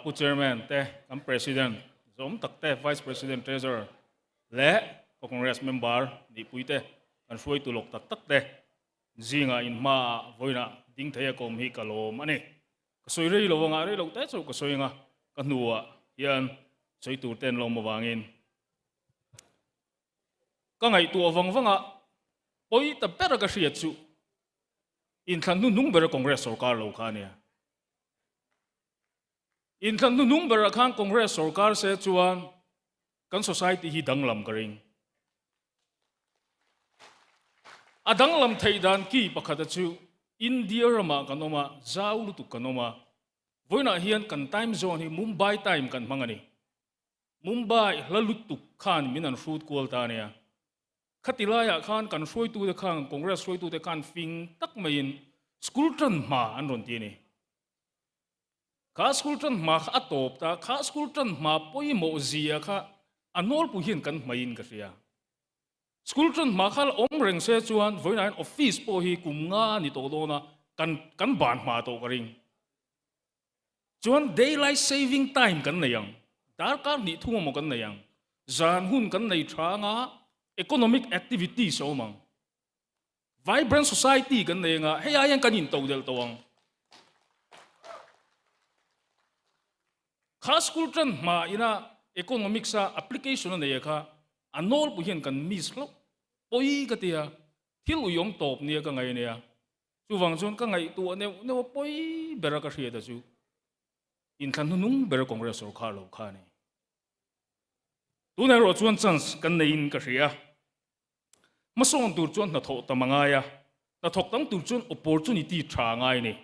pu chairman te kam president zom tak te vice president treasurer le ko congress member ni puite kan suai tu lok tak tak te zinga in ma voina ding thaya kom hi kalom ani ka soi rei lo nga rei lo te chu ka soi nga ka nuwa yan soi tu ten lo mawangin ka ngai tu awang wanga poi ta pera ka hriat chu in than nu nung ber congress sarkar lo kha ne in than nu nung ber khan congress sarkar se chuan kan society hi danglam karing adang lam thei dan ki pakhata chu India rama kanoma zaulu tu kanoma voina hian kan time zone hi Mumbai time kan mangani Mumbai lalut tu khan minan fruit kol ta ne khatilaya khan kan soi tu de khan congress soi tu de khan fing tak main school tran ma an ron ti ni ka school tran ma atop ta ka school tran ma poi mo zia kha anol pu hian kan main ka ria school tran ma khal om reng se chuan voina office po hi kumnga ni to do na kan ban ma to karing chuan daylight saving time kan nei yang dar ka ni thuma mo kan nei yang zan hun kan nei thanga economic activity so mang vibrant society kan nei nga hey ayan kan in to del tawang kha school tran ma ina economic sa application na nei kha anol pu hian kan miss lo poi ka tia thil u yom top nia ka ngai nia chu wang chon ka ngai tu ne ne poi bera ka hria da chu in than nung ber congress or kha lo kha ni tu ne ro chuan chance kan nei in ka hria ma song tur chuan na tho ta manga ya na thok tang tur chuan opportunity tha ngai ni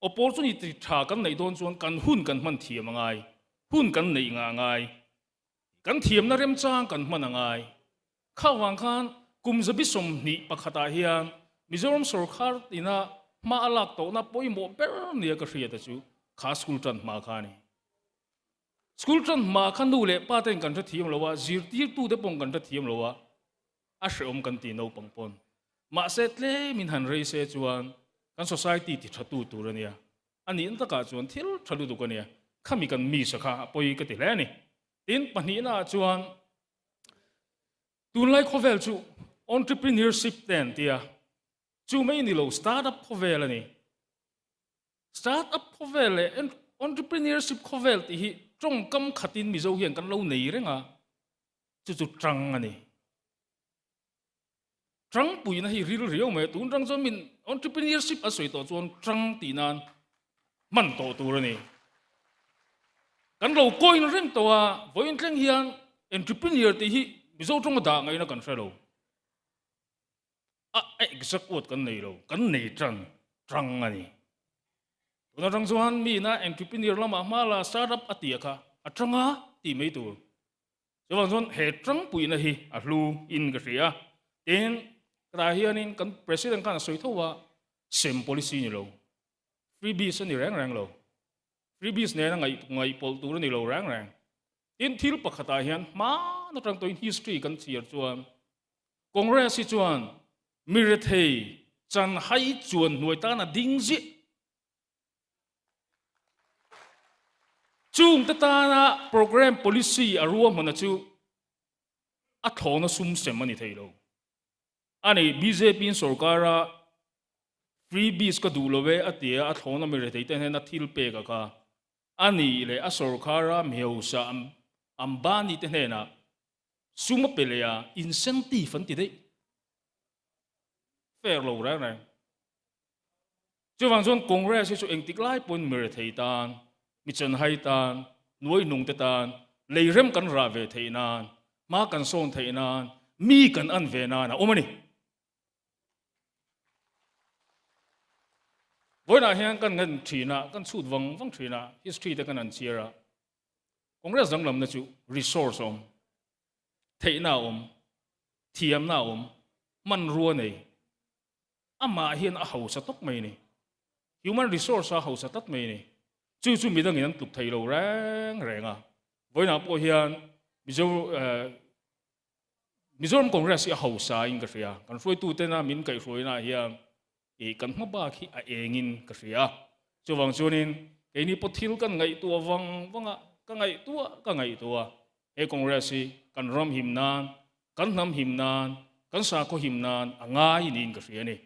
opportunity tha kan nei don chuan kan hun kan man thiam ngai hun kan nei nga ngai kan thiam na rem chang kan man ngai kha wang khan kum zabi som ni pakhata hian Mizoram sarkar ina ma alak to na poi mo ber ni ka hria ta chu kha school tran ma kha ni school tran ma khan nu le pa ten kan tha thiam lowa zir tir tu de pong kan tha thiam lowa a shom kan ti no pangpon ma setle min han rei se chuan kan society ti thatu tu rania ani in ta ka chuan thil thadu du ka nia khami kan mi sakha poi ka ti le ni tin pani na chuan tun lai khovel chu entrepreneurship ten tia chu mai ni lo startup khovel ani startup khovel le entrepreneurship khovel ti hi trong kam khatin mi zo hian kan lo nei renga chu chu trang ani trang pui na hi ril riau me tun rang zo min entrepreneurship a soi to chuan trang ti nan man to tur ani kan lo coin rem to a voin tleng hian entrepreneur ti hi mi zo trong da ngai na kan fe lo a exact word kan nei lo kan nei trang ani tuna rang zuan mi na entrepreneur lama mala startup atia kha atranga ti mei tur chuan zon he trang pui na hi a hlu in ka ria ten ra hianin kan president kan soi thowa sem policy ni lo freebies ni rang lo freebies ne na ngai pol tur ni lo rang in thil pakhata hian ma na tang to in history kan chiar chuan congress hi chuan mirethei chan hai chuan nuai ta na ding ji chung ta na program policy a ruam hona chu a thona sum sem ani theilo ani bjp in sarkara freebies ka du lowe atia a thona mirethei te na thil pe ka ani le a sarkara meusa ambani te na suma pelea incentive anti dei fair lo ra này chu wang zon congress chu engtik lai pon mer thei tan mi chen hai tan nuai nung te tan leirem kan ra ve thei nan ma kan son thei nan mi kan an ve na na omani voina hian kan ngan thina kan chut wang thina history te kan an chira congress dang lam na chu resource om thei na om thiam na om man ruwa nei ama hian a hausa tok mai ni human resource a hausa tat mai ni chu mi dang in tuk thei lo renga voina po hian Mizoram congress a hausa in ka ria kan foi tu te na min kai foi na hian e kan ma ba khi a engin ka ria chu wang chunin cái này pothil kan ngai tua vanga ka ngai tua e congress kan ram himnan kan nam himnan kan sa ko himnan angai nin ka riani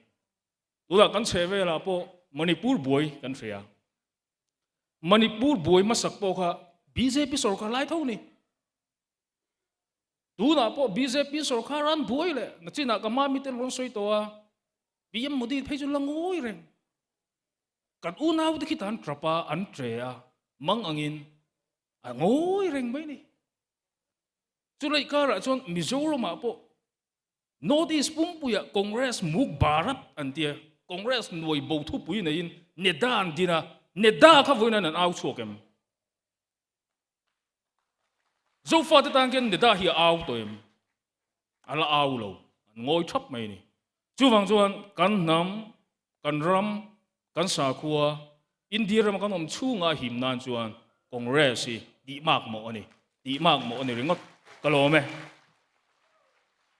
tura kan cheve la po Manipur boy kan ria Manipur boy masak po kha BJP sarkar lai thau ni tura po BJP sarkar ran boy le na china ka ma mitel ron soi towa PM Modi phejul langoi reng kan unaw de khitan trapa antrea mang angin ngoi reng bai ni chulai kara chon Mizoram po Northeast pumpuya Congress muk barat antia Congress noi bau thu pui na in nedan dina neda kha voina nan au chokem zo fa ta tang ken neda hi au toem ala au lo ngoi thap mai ni chu wang chuan kan nam kan ram kan sa khuwa India ram kan om chu nga him nan chuan Congress di mak mo ani ringot kalome